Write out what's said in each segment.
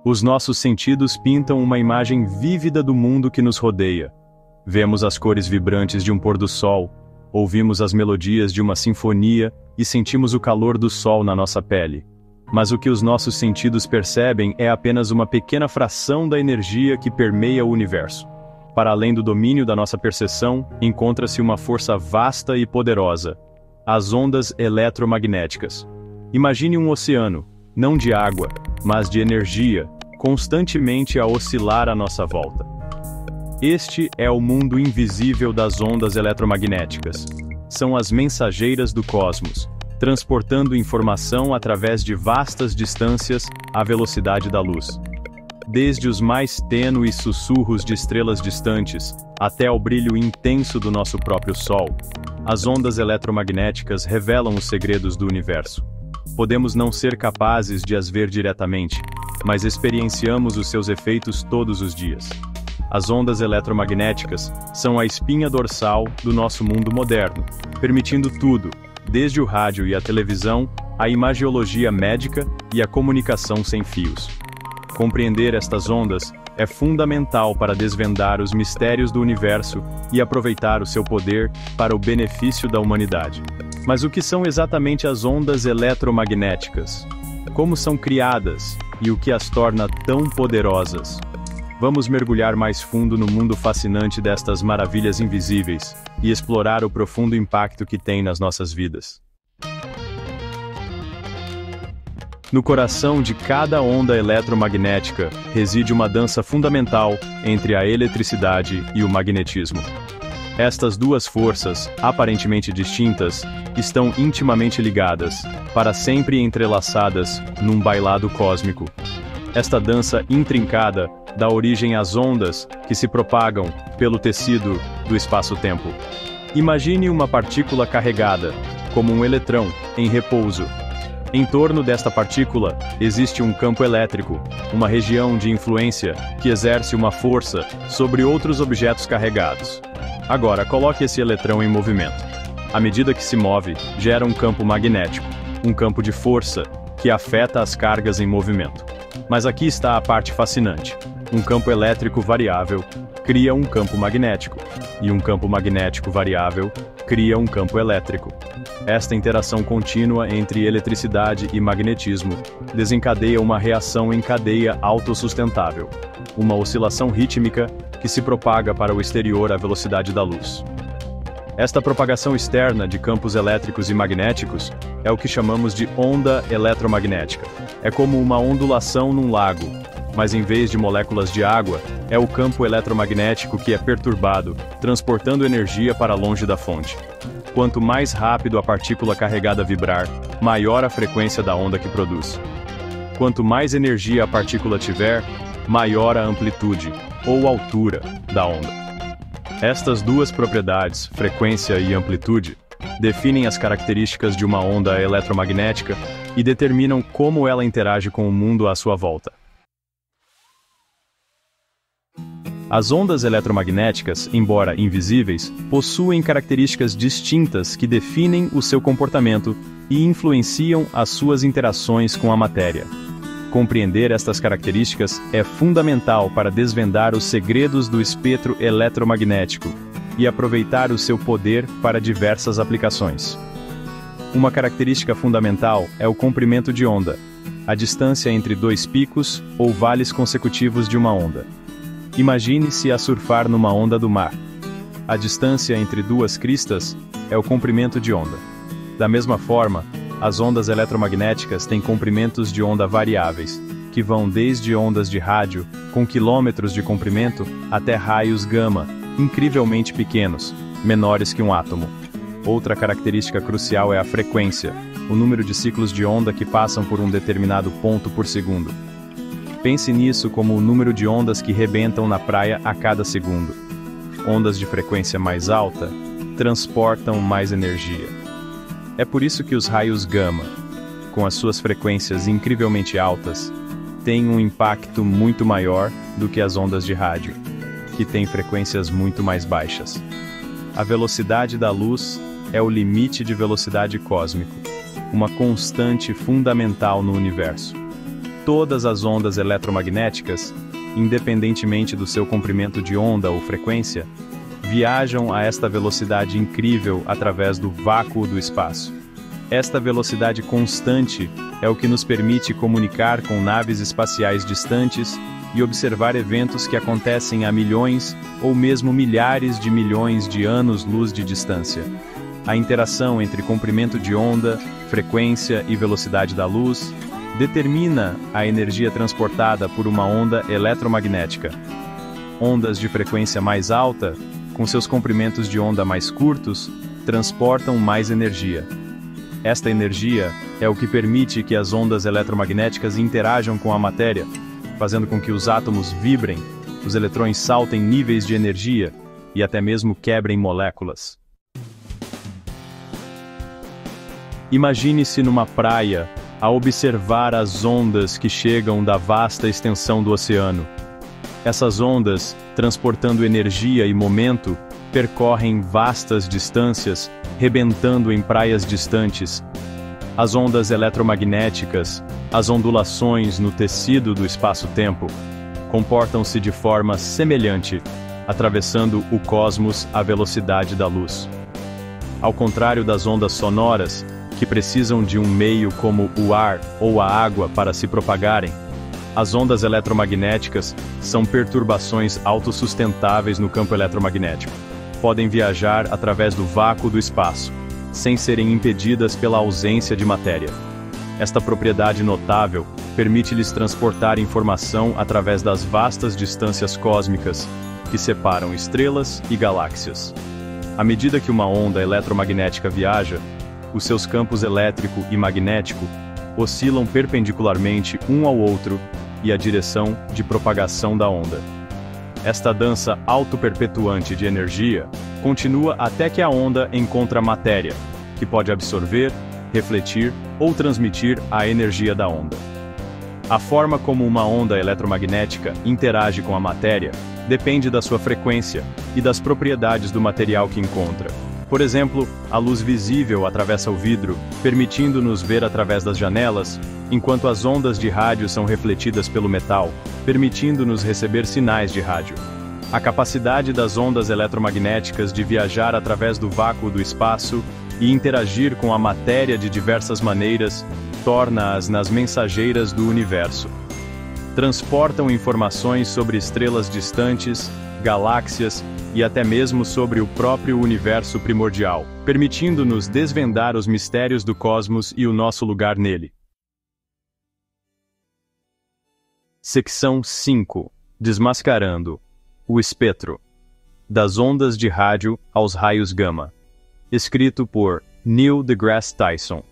Os nossos sentidos pintam uma imagem vívida do mundo que nos rodeia. Vemos as cores vibrantes de um pôr do sol, ouvimos as melodias de uma sinfonia e sentimos o calor do sol na nossa pele. Mas o que os nossos sentidos percebem é apenas uma pequena fração da energia que permeia o universo. Para além do domínio da nossa percepção, encontra-se uma força vasta e poderosa: as ondas eletromagnéticas. Imagine um oceano, não de água, mas de energia, constantemente a oscilar à nossa volta. Este é o mundo invisível das ondas eletromagnéticas. São as mensageiras do cosmos, transportando informação através de vastas distâncias à velocidade da luz. Desde os mais tênues sussurros de estrelas distantes, até ao brilho intenso do nosso próprio Sol, as ondas eletromagnéticas revelam os segredos do universo. Podemos não ser capazes de as ver diretamente, mas experienciamos os seus efeitos todos os dias. As ondas eletromagnéticas são a espinha dorsal do nosso mundo moderno, permitindo tudo, desde o rádio e a televisão, a imagiologia médica e a comunicação sem fios. Compreender estas ondas é fundamental para desvendar os mistérios do universo e aproveitar o seu poder para o benefício da humanidade. Mas o que são exatamente as ondas eletromagnéticas? Como são criadas e o que as torna tão poderosas? Vamos mergulhar mais fundo no mundo fascinante destas maravilhas invisíveis e explorar o profundo impacto que tem nas nossas vidas. No coração de cada onda eletromagnética reside uma dança fundamental entre a eletricidade e o magnetismo. Estas duas forças, aparentemente distintas, estão intimamente ligadas, para sempre entrelaçadas num bailado cósmico. Esta dança intrincada dá origem às ondas que se propagam pelo tecido do espaço-tempo. Imagine uma partícula carregada, como um eletrão, em repouso. Em torno desta partícula existe um campo elétrico, uma região de influência que exerce uma força sobre outros objetos carregados. Agora, coloque esse eletrão em movimento. À medida que se move, gera um campo magnético, um campo de força que afeta as cargas em movimento. Mas aqui está a parte fascinante. Um campo elétrico variável cria um campo magnético, e um campo magnético variável cria um campo elétrico. Esta interação contínua entre eletricidade e magnetismo desencadeia uma reação em cadeia autossustentável, uma oscilação rítmica que se propaga para o exterior à velocidade da luz. Esta propagação externa de campos elétricos e magnéticos é o que chamamos de onda eletromagnética. É como uma ondulação num lago, mas em vez de moléculas de água, é o campo eletromagnético que é perturbado, transportando energia para longe da fonte. Quanto mais rápido a partícula carregada vibrar, maior a frequência da onda que produz. Quanto mais energia a partícula tiver, maior a amplitude, ou altura, da onda. Estas duas propriedades, frequência e amplitude, definem as características de uma onda eletromagnética e determinam como ela interage com o mundo à sua volta. As ondas eletromagnéticas, embora invisíveis, possuem características distintas que definem o seu comportamento e influenciam as suas interações com a matéria. Compreender estas características é fundamental para desvendar os segredos do espectro eletromagnético e aproveitar o seu poder para diversas aplicações. Uma característica fundamental é o comprimento de onda, a distância entre dois picos ou vales consecutivos de uma onda. Imagine-se a surfar numa onda do mar. A distância entre duas cristas é o comprimento de onda. Da mesma forma, as ondas eletromagnéticas têm comprimentos de onda variáveis, que vão desde ondas de rádio, com quilômetros de comprimento, até raios gama, incrivelmente pequenos, menores que um átomo. Outra característica crucial é a frequência, o número de ciclos de onda que passam por um determinado ponto por segundo. Pense nisso como o número de ondas que rebentam na praia a cada segundo. Ondas de frequência mais alta transportam mais energia. É por isso que os raios gama, com as suas frequências incrivelmente altas, têm um impacto muito maior do que as ondas de rádio, que têm frequências muito mais baixas. A velocidade da luz é o limite de velocidade cósmico, uma constante fundamental no universo. todas as ondas eletromagnéticas, independentemente do seu comprimento de onda ou frequência, viajam a esta velocidade incrível através do vácuo do espaço. Esta velocidade constante é o que nos permite comunicar com naves espaciais distantes e observar eventos que acontecem a milhões ou mesmo milhares de milhões de anos-luz de distância. A interação entre comprimento de onda, frequência e velocidade da luz determina a energia transportada por uma onda eletromagnética. Ondas de frequência mais alta, com seus comprimentos de onda mais curtos, transportam mais energia. Esta energia é o que permite que as ondas eletromagnéticas interajam com a matéria, fazendo com que os átomos vibrem, os eletrões saltem níveis de energia e até mesmo quebrem moléculas. Imagine-se numa praia, a observar as ondas que chegam da vasta extensão do oceano. Essas ondas, transportando energia e momento, percorrem vastas distâncias, rebentando em praias distantes. As ondas eletromagnéticas, as ondulações no tecido do espaço-tempo, comportam-se de forma semelhante, atravessando o cosmos à velocidade da luz. Ao contrário das ondas sonoras, que precisam de um meio como o ar ou a água para se propagarem, as ondas eletromagnéticas são perturbações autossustentáveis no campo eletromagnético. Podem viajar através do vácuo do espaço, sem serem impedidas pela ausência de matéria. Esta propriedade notável permite-lhes transportar informação através das vastas distâncias cósmicas que separam estrelas e galáxias. À medida que uma onda eletromagnética viaja, os seus campos elétrico e magnético oscilam perpendicularmente um ao outro e a direção de propagação da onda. Esta dança auto-perpetuante de energia continua até que a onda encontra matéria, que pode absorver, refletir ou transmitir a energia da onda. A forma como uma onda eletromagnética interage com a matéria depende da sua frequência e das propriedades do material que encontra. Por exemplo, a luz visível atravessa o vidro, permitindo-nos ver através das janelas, enquanto as ondas de rádio são refletidas pelo metal, permitindo-nos receber sinais de rádio. A capacidade das ondas eletromagnéticas de viajar através do vácuo do espaço e interagir com a matéria de diversas maneiras torna-as nas mensageiras do universo. Transportam informações sobre estrelas distantes, galáxias e até mesmo sobre o próprio universo primordial, permitindo-nos desvendar os mistérios do cosmos e o nosso lugar nele. Secção 5. Desmascarando o espectro. Das ondas de rádio aos raios gama. Escrito por Neil deGrasse Tyson.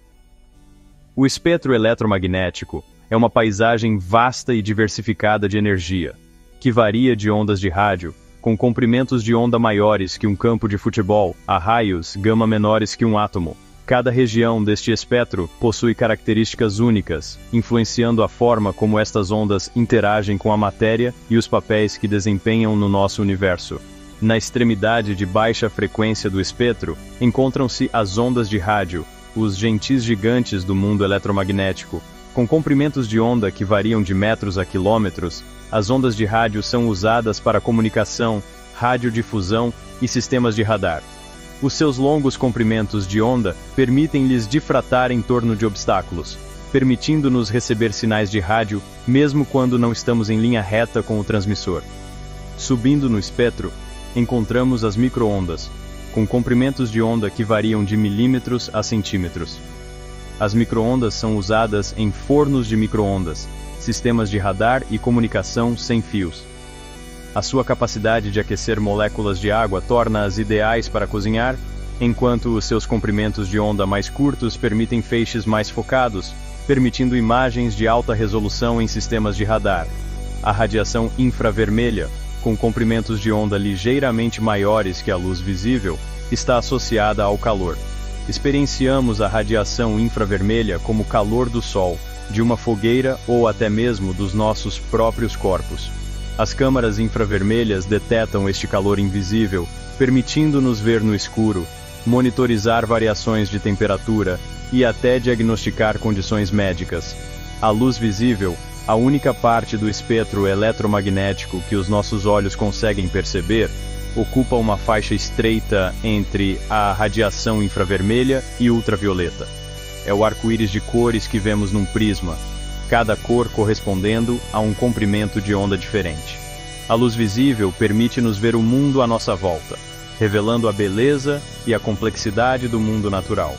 O espectro eletromagnético é uma paisagem vasta e diversificada de energia, que varia de ondas de rádio, com comprimentos de onda maiores que um campo de futebol, a raios gama menores que um átomo. Cada região deste espectro possui características únicas, influenciando a forma como estas ondas interagem com a matéria e os papéis que desempenham no nosso universo. Na extremidade de baixa frequência do espectro, encontram-se as ondas de rádio, os gentis gigantes do mundo eletromagnético. Com comprimentos de onda que variam de metros a quilômetros, as ondas de rádio são usadas para comunicação, radiodifusão e sistemas de radar. Os seus longos comprimentos de onda permitem-lhes difratar em torno de obstáculos, permitindo-nos receber sinais de rádio mesmo quando não estamos em linha reta com o transmissor. Subindo no espectro, encontramos as micro-ondas, com comprimentos de onda que variam de milímetros a centímetros. As micro-ondas são usadas em fornos de micro-ondas, sistemas de radar e comunicação sem fios. A sua capacidade de aquecer moléculas de água torna-as ideais para cozinhar, enquanto os seus comprimentos de onda mais curtos permitem feixes mais focados, permitindo imagens de alta resolução em sistemas de radar. A radiação infravermelha, com comprimentos de onda ligeiramente maiores que a luz visível, está associada ao calor. Experienciamos a radiação infravermelha como calor do Sol, de uma fogueira ou até mesmo dos nossos próprios corpos. As câmaras infravermelhas detectam este calor invisível, permitindo-nos ver no escuro, monitorizar variações de temperatura e até diagnosticar condições médicas. A luz visível A única parte do espectro eletromagnético que os nossos olhos conseguem perceber ocupa uma faixa estreita entre a radiação infravermelha e ultravioleta. É o arco-íris de cores que vemos num prisma, cada cor correspondendo a um comprimento de onda diferente. A luz visível permite-nos ver o mundo à nossa volta, revelando a beleza e a complexidade do mundo natural.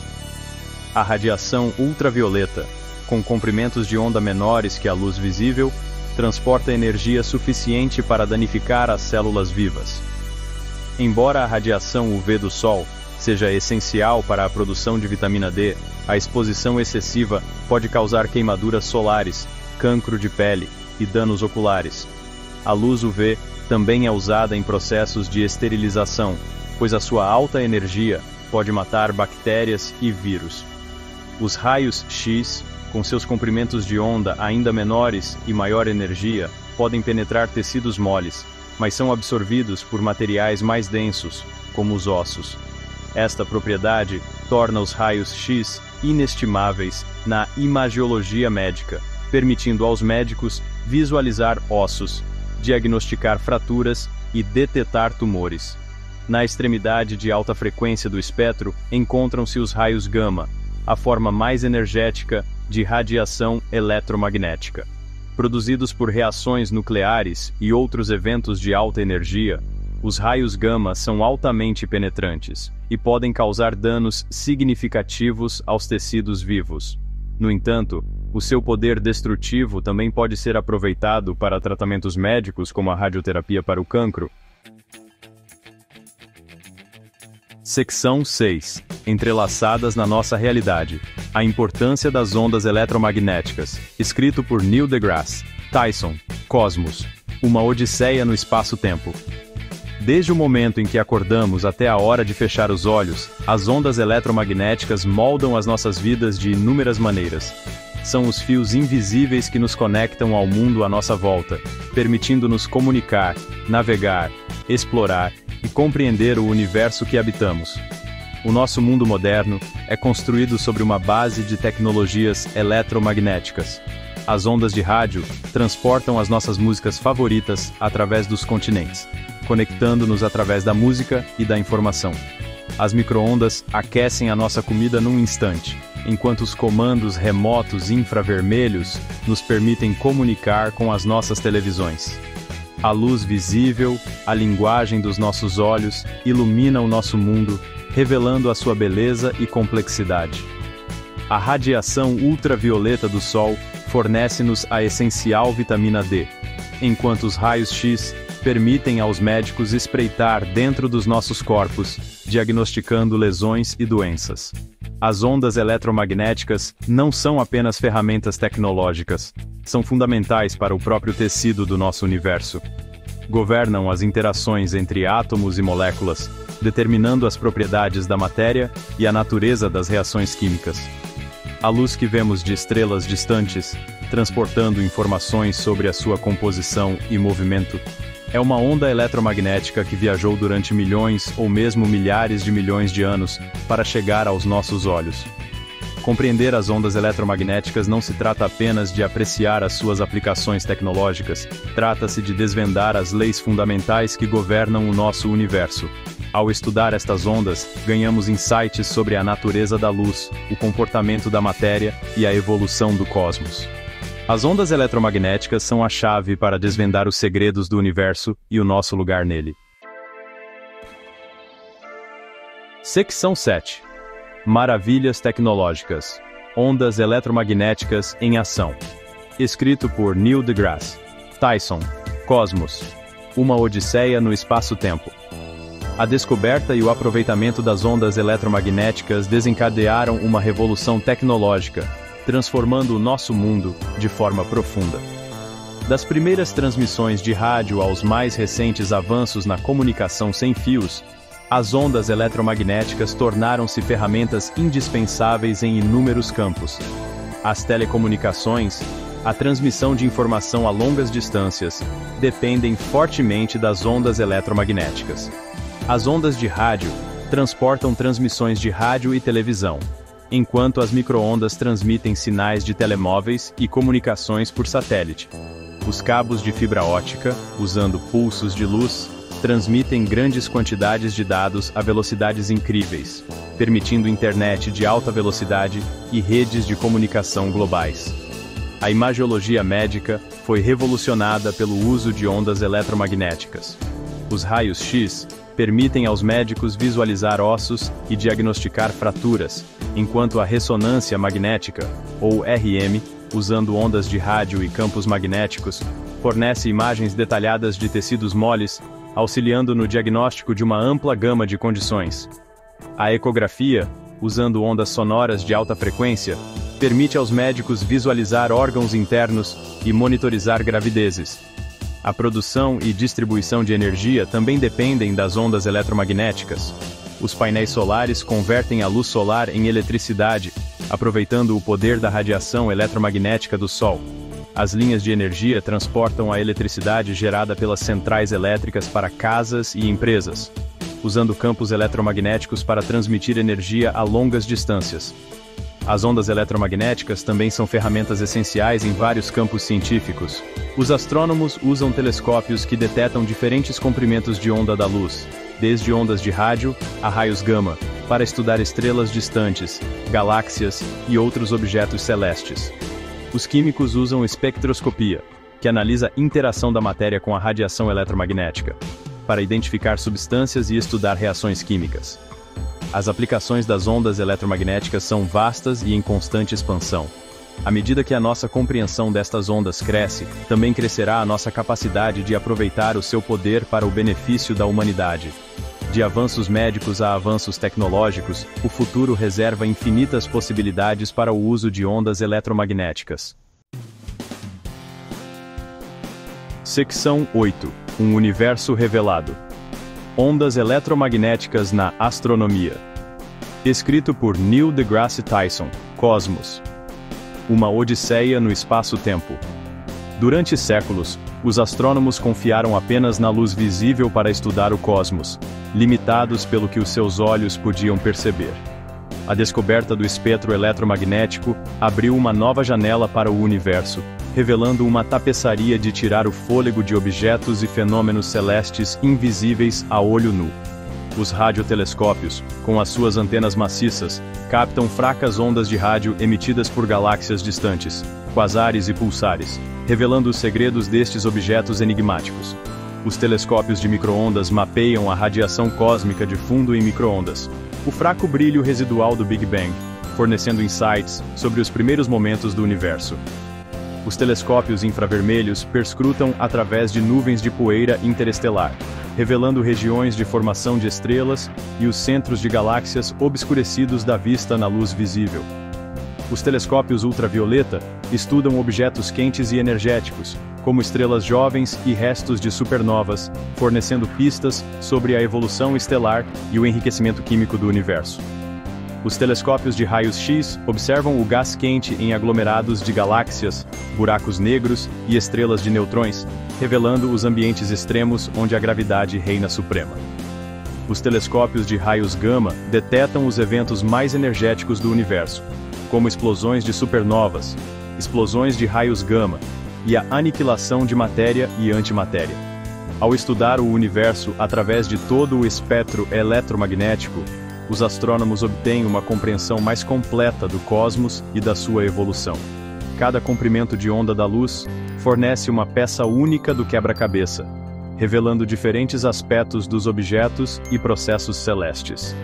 A radiação ultravioleta, com comprimentos de onda menores que a luz visível, transporta energia suficiente para danificar as células vivas. Embora a radiação UV do Sol seja essencial para a produção de vitamina D, a exposição excessiva pode causar queimaduras solares, cancro de pele e danos oculares. A luz UV também é usada em processos de esterilização, pois a sua alta energia pode matar bactérias e vírus. Os raios X, com seus comprimentos de onda ainda menores e maior energia, podem penetrar tecidos moles, mas são absorvidos por materiais mais densos, como os ossos. Esta propriedade torna os raios X inestimáveis na imagiologia médica, permitindo aos médicos visualizar ossos, diagnosticar fraturas e detetar tumores. Na extremidade de alta frequência do espectro encontram-se os raios gama, a forma mais energética de radiação eletromagnética. Produzidos por reações nucleares e outros eventos de alta energia, os raios gama são altamente penetrantes e podem causar danos significativos aos tecidos vivos. No entanto, o seu poder destrutivo também pode ser aproveitado para tratamentos médicos como a radioterapia para o cancro. Seção 6. Entrelaçadas na nossa realidade. A importância das ondas eletromagnéticas. Escrito por Neil deGrasse Tyson. Cosmos. Uma odisseia no espaço-tempo. Desde o momento em que acordamos até a hora de fechar os olhos, as ondas eletromagnéticas moldam as nossas vidas de inúmeras maneiras. São os fios invisíveis que nos conectam ao mundo à nossa volta, permitindo-nos comunicar, navegar, explorar e compreender o universo que habitamos. O nosso mundo moderno é construído sobre uma base de tecnologias eletromagnéticas. As ondas de rádio transportam as nossas músicas favoritas através dos continentes, conectando-nos através da música e da informação. As micro-ondas aquecem a nossa comida num instante, enquanto os comandos remotos infravermelhos nos permitem comunicar com as nossas televisões. A luz visível, a linguagem dos nossos olhos, ilumina o nosso mundo, revelando a sua beleza e complexidade. A radiação ultravioleta do Sol fornece-nos a essencial vitamina D, enquanto os raios X permitem aos médicos espreitar dentro dos nossos corpos, diagnosticando lesões e doenças. As ondas eletromagnéticas não são apenas ferramentas tecnológicas, são fundamentais para o próprio tecido do nosso universo. Governam as interações entre átomos e moléculas, determinando as propriedades da matéria e a natureza das reações químicas. A luz que vemos de estrelas distantes, transportando informações sobre a sua composição e movimento, é uma onda eletromagnética que viajou durante milhões ou mesmo milhares de milhões de anos para chegar aos nossos olhos. Compreender as ondas eletromagnéticas não se trata apenas de apreciar as suas aplicações tecnológicas, trata-se de desvendar as leis fundamentais que governam o nosso universo. Ao estudar estas ondas, ganhamos insights sobre a natureza da luz, o comportamento da matéria e a evolução do cosmos. As ondas eletromagnéticas são a chave para desvendar os segredos do universo e o nosso lugar nele. Seção 7. Maravilhas tecnológicas. Ondas eletromagnéticas em ação. Escrito por Neil deGrasse Tyson. Cosmos. Uma odisseia no espaço-tempo. A descoberta e o aproveitamento das ondas eletromagnéticas desencadearam uma revolução tecnológica, transformando o nosso mundo de forma profunda. Das primeiras transmissões de rádio aos mais recentes avanços na comunicação sem fios, as ondas eletromagnéticas tornaram-se ferramentas indispensáveis em inúmeros campos. As telecomunicações, a transmissão de informação a longas distâncias, dependem fortemente das ondas eletromagnéticas. As ondas de rádio transportam transmissões de rádio e televisão, enquanto as micro-ondas transmitem sinais de telemóveis e comunicações por satélite. Os cabos de fibra óptica, usando pulsos de luz, transmitem grandes quantidades de dados a velocidades incríveis, permitindo internet de alta velocidade e redes de comunicação globais. A imagiologia médica foi revolucionada pelo uso de ondas eletromagnéticas. Os raios X permitem aos médicos visualizar ossos e diagnosticar fraturas, enquanto a ressonância magnética, ou RM, usando ondas de rádio e campos magnéticos, fornece imagens detalhadas de tecidos moles, auxiliando no diagnóstico de uma ampla gama de condições. A ecografia, usando ondas sonoras de alta frequência, permite aos médicos visualizar órgãos internos e monitorizar gravidezes. A produção e distribuição de energia também dependem das ondas eletromagnéticas. Os painéis solares convertem a luz solar em eletricidade, aproveitando o poder da radiação eletromagnética do Sol. As linhas de energia transportam a eletricidade gerada pelas centrais elétricas para casas e empresas, usando campos eletromagnéticos para transmitir energia a longas distâncias. As ondas eletromagnéticas também são ferramentas essenciais em vários campos científicos. Os astrônomos usam telescópios que detectam diferentes comprimentos de onda da luz, desde ondas de rádio a raios gama, para estudar estrelas distantes, galáxias e outros objetos celestes. Os químicos usam espectroscopia, que analisa a interação da matéria com a radiação eletromagnética, para identificar substâncias e estudar reações químicas. As aplicações das ondas eletromagnéticas são vastas e em constante expansão. À medida que a nossa compreensão destas ondas cresce, também crescerá a nossa capacidade de aproveitar o seu poder para o benefício da humanidade. De avanços médicos a avanços tecnológicos, o futuro reserva infinitas possibilidades para o uso de ondas eletromagnéticas. Seção 8. Um universo revelado. Ondas eletromagnéticas na astronomia. Escrito por Neil deGrasse Tyson, Cosmos. Uma odisseia no espaço-tempo. Durante séculos, os astrônomos confiaram apenas na luz visível para estudar o cosmos, limitados pelo que os seus olhos podiam perceber. A descoberta do espectro eletromagnético abriu uma nova janela para o universo, revelando uma tapeçaria de tirar o fôlego de objetos e fenômenos celestes invisíveis a olho nu. Os radiotelescópios, com as suas antenas maciças, captam fracas ondas de rádio emitidas por galáxias distantes, quasares e pulsares, revelando os segredos destes objetos enigmáticos. Os telescópios de micro-ondas mapeiam a radiação cósmica de fundo em micro-ondas, o fraco brilho residual do Big Bang, fornecendo insights sobre os primeiros momentos do universo. Os telescópios infravermelhos perscrutam através de nuvens de poeira interestelar, revelando regiões de formação de estrelas e os centros de galáxias obscurecidos da vista na luz visível. Os telescópios ultravioleta estudam objetos quentes e energéticos, como estrelas jovens e restos de supernovas, fornecendo pistas sobre a evolução estelar e o enriquecimento químico do universo. Os telescópios de raios X observam o gás quente em aglomerados de galáxias, buracos negros e estrelas de neutrões, revelando os ambientes extremos onde a gravidade reina suprema. Os telescópios de raios gama detectam os eventos mais energéticos do universo, como explosões de supernovas, explosões de raios gama e a aniquilação de matéria e antimatéria. Ao estudar o universo através de todo o espectro eletromagnético, os astrônomos obtêm uma compreensão mais completa do cosmos e da sua evolução. Cada comprimento de onda da luz fornece uma peça única do quebra-cabeça, revelando diferentes aspectos dos objetos e processos celestes.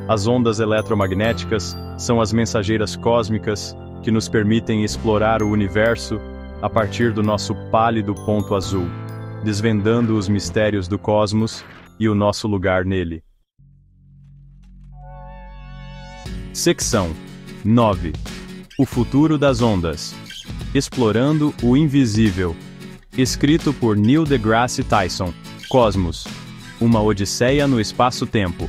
As ondas eletromagnéticas são as mensageiras cósmicas que nos permitem explorar o universo a partir do nosso pálido ponto azul, desvendando os mistérios do cosmos e o nosso lugar nele. Seção 9. O futuro das ondas. Explorando o invisível. Escrito por Neil deGrasse Tyson, Cosmos. Uma odisseia no espaço-tempo.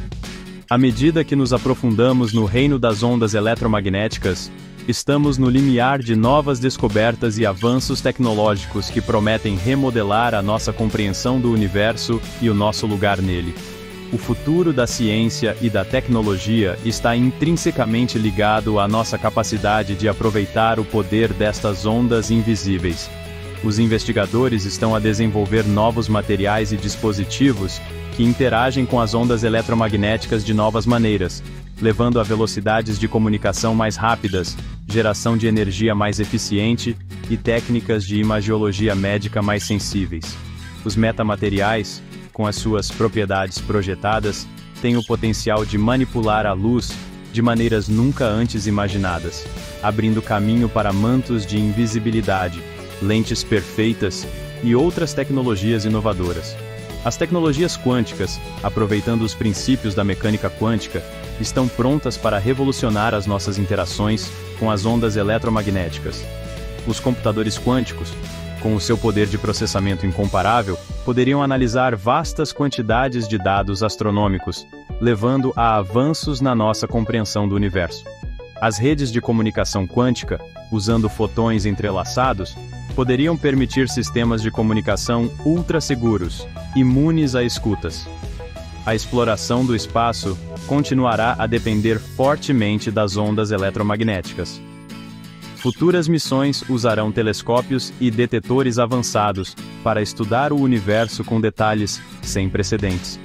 À medida que nos aprofundamos no reino das ondas eletromagnéticas, estamos no limiar de novas descobertas e avanços tecnológicos que prometem remodelar a nossa compreensão do universo e o nosso lugar nele. O futuro da ciência e da tecnologia está intrinsecamente ligado à nossa capacidade de aproveitar o poder destas ondas invisíveis. Os investigadores estão a desenvolver novos materiais e dispositivos que interagem com as ondas eletromagnéticas de novas maneiras, levando a velocidades de comunicação mais rápidas, geração de energia mais eficiente e técnicas de imagiologia médica mais sensíveis. Os metamateriais, com as suas propriedades projetadas, têm o potencial de manipular a luz de maneiras nunca antes imaginadas, abrindo caminho para mantos de invisibilidade, lentes perfeitas e outras tecnologias inovadoras. As tecnologias quânticas, aproveitando os princípios da mecânica quântica, estão prontas para revolucionar as nossas interações com as ondas eletromagnéticas. Os computadores quânticos, com o seu poder de processamento incomparável, poderiam analisar vastas quantidades de dados astronômicos, levando a avanços na nossa compreensão do universo. As redes de comunicação quântica, usando fotões entrelaçados, poderiam permitir sistemas de comunicação ultra-seguros, imunes a escutas. A exploração do espaço continuará a depender fortemente das ondas eletromagnéticas. Futuras missões usarão telescópios e detetores avançados para estudar o universo com detalhes sem precedentes,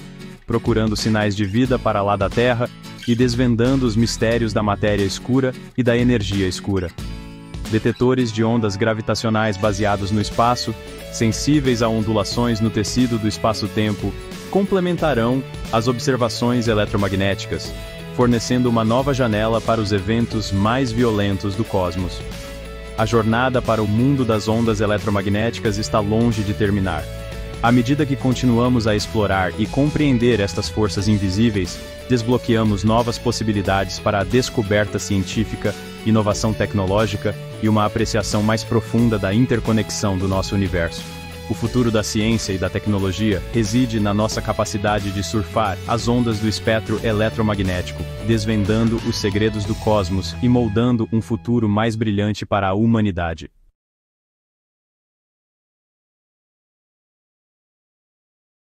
procurando sinais de vida para lá da Terra e desvendando os mistérios da matéria escura e da energia escura. Detetores de ondas gravitacionais baseados no espaço, sensíveis a ondulações no tecido do espaço-tempo, complementarão as observações eletromagnéticas, fornecendo uma nova janela para os eventos mais violentos do cosmos. A jornada para o mundo das ondas eletromagnéticas está longe de terminar. À medida que continuamos a explorar e compreender estas forças invisíveis, desbloqueamos novas possibilidades para a descoberta científica, inovação tecnológica e uma apreciação mais profunda da interconexão do nosso universo. O futuro da ciência e da tecnologia reside na nossa capacidade de surfar as ondas do espectro eletromagnético, desvendando os segredos do cosmos e moldando um futuro mais brilhante para a humanidade.